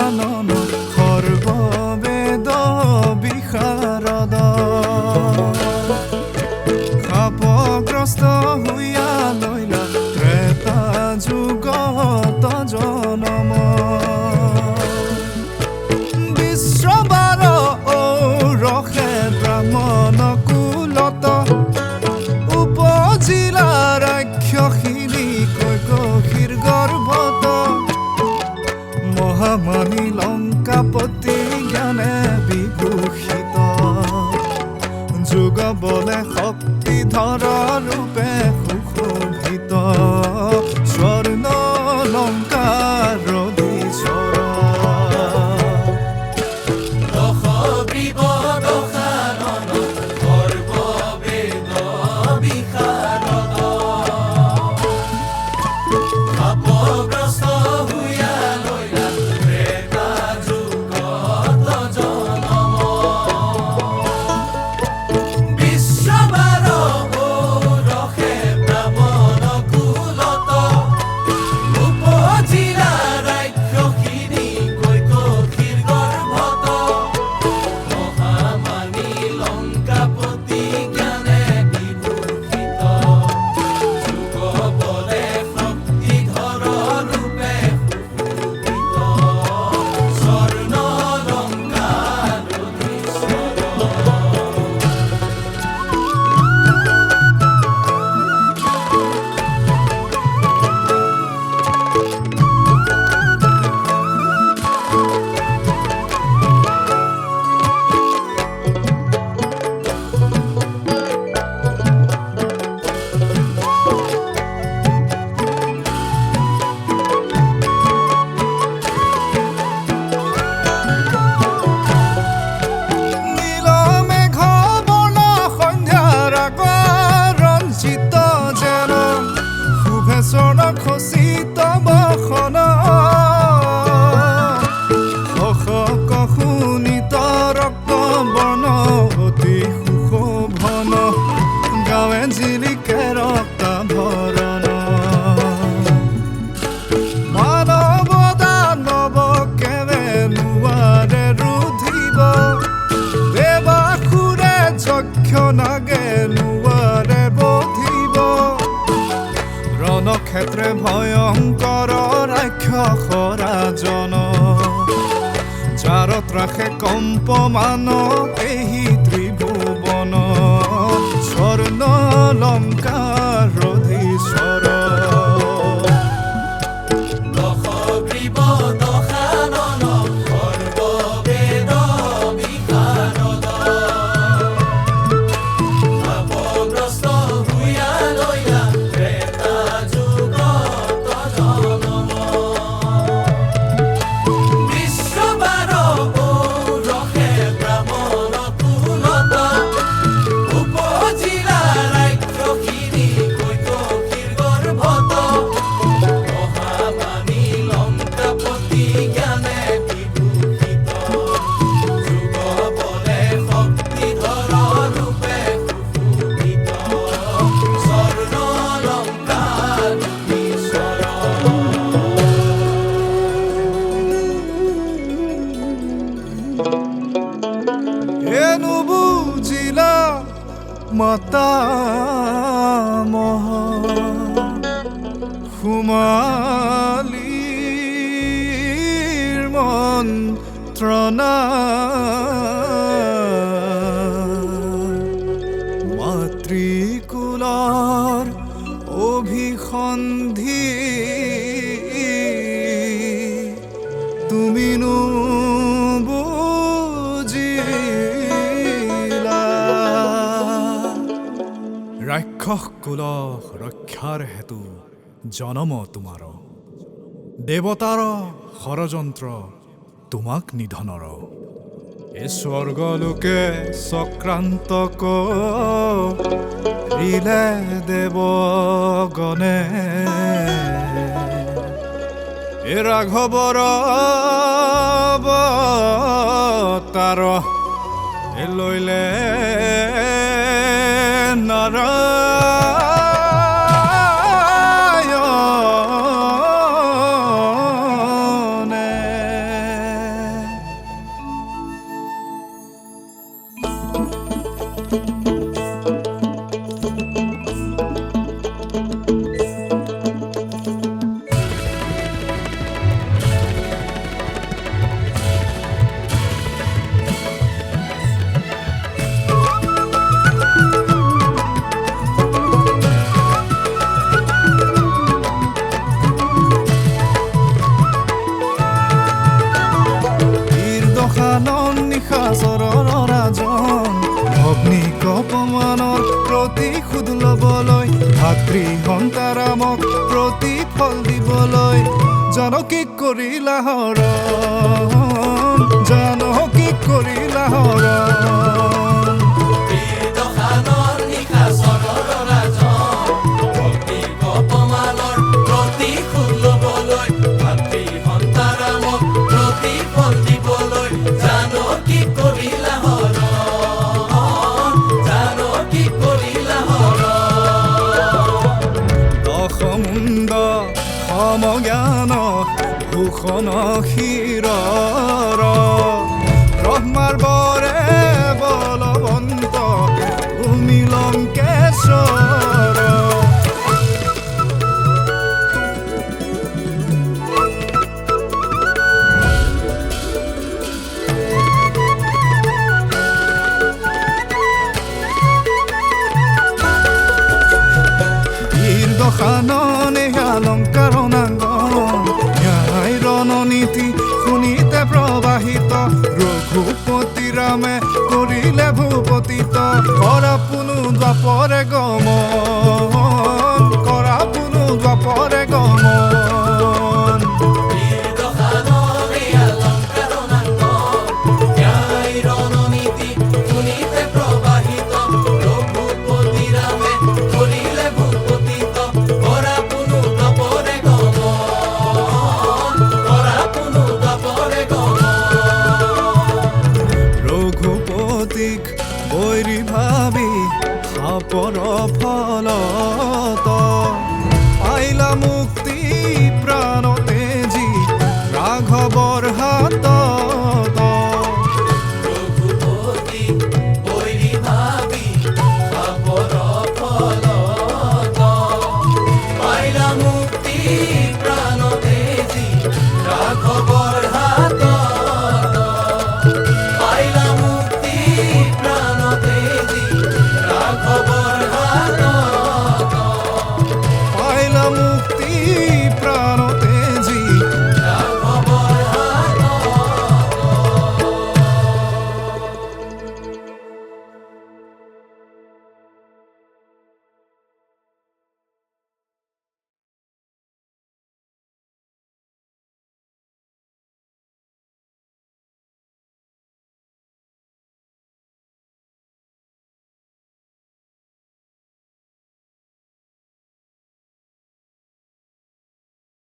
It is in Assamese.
কানন সৰ্ববেদ বিশাৰদ শাপগ্ৰস্ত হৈয়া লৈলা ত্ৰেতা যুগত জনম বিশ্ববাৰ ঔৰসে ব্ৰাহ্মণ কুলত উপজিলা ৰাক্ষসিনী কৈকশীৰ গৰ্ভত মহামানী লংকাপতি জ্ঞানে বিভূষিত যুগ বলে শক্তিধৰ ৰূপে সুশোভিত স্বৰ্ণ লংকাৰ অধীশ্বৰ খচিত বসন অশোক শোণিত ৰক্ত বৰ্ণ অতি সুশোভন গাঁৱে জিলিকে ৰক্তাভৰণ মানৱ দানৱ কেবে নোৱাৰে ৰুধিব দেৱাসুৰে যক্ষ নাগে নোৱাৰে বধিব ক্ষেত্ৰে ভয়ঙ্কৰ ৰাক্ষস ৰাজন যাৰত ৰাখে কম্পমান এই ত্ৰিভুবন স্বৰ্ণ লঙ্কাৰ অধীশ্বৰ এনু বুজিলা মাতামহ সুমালীৰ মন্ত্ৰণা মাতৃকুলৰ অভিসন্ধি তুমিনো ৰাক্ষস কুল ৰক্ষাৰ হেতু জনম তোমাৰ দেৱতাৰ ষড়যন্ত্ৰ তোমাক নিধনৰ এ স্বৰ্গলোকে চক্ৰান্ত কৰিলে দেৱগণে এ ৰাঘৱৰ অৱতাৰ এ লৈলে নাৰায়ণে দশানন নিশা চৰৰ ৰাজন অগ্নিক অপমানৰ প্ৰতিশোধ ল'বলৈ ভাতৃ সন্তাৰামক প্ৰতিফল দিবলৈ জানকী কৰিলা হৰণ জানকী কৰিলা হৰণ দশমুণ্ড সমজ্ঞান ভূষণ শিৰৰ ব্ৰহ্মাৰ বৰে বলৱন্ত ভূমি লংকেশ্বৰ দশাননে অলংকাৰ নাঙ্গন ন্যায় ৰণনীতি শুনিতে প্ৰবাহিত ৰঘুপতি ৰামে কৰিলে ভূপতিত কৰা পুনু দ্বাপৰে গমন কৰা পুনু দ্বাপৰে গমন বৈৰী ভাবি সাপৰ ফলত পাইলা মুক্তি প্ৰাণতে যি ৰাঘৱৰ হাত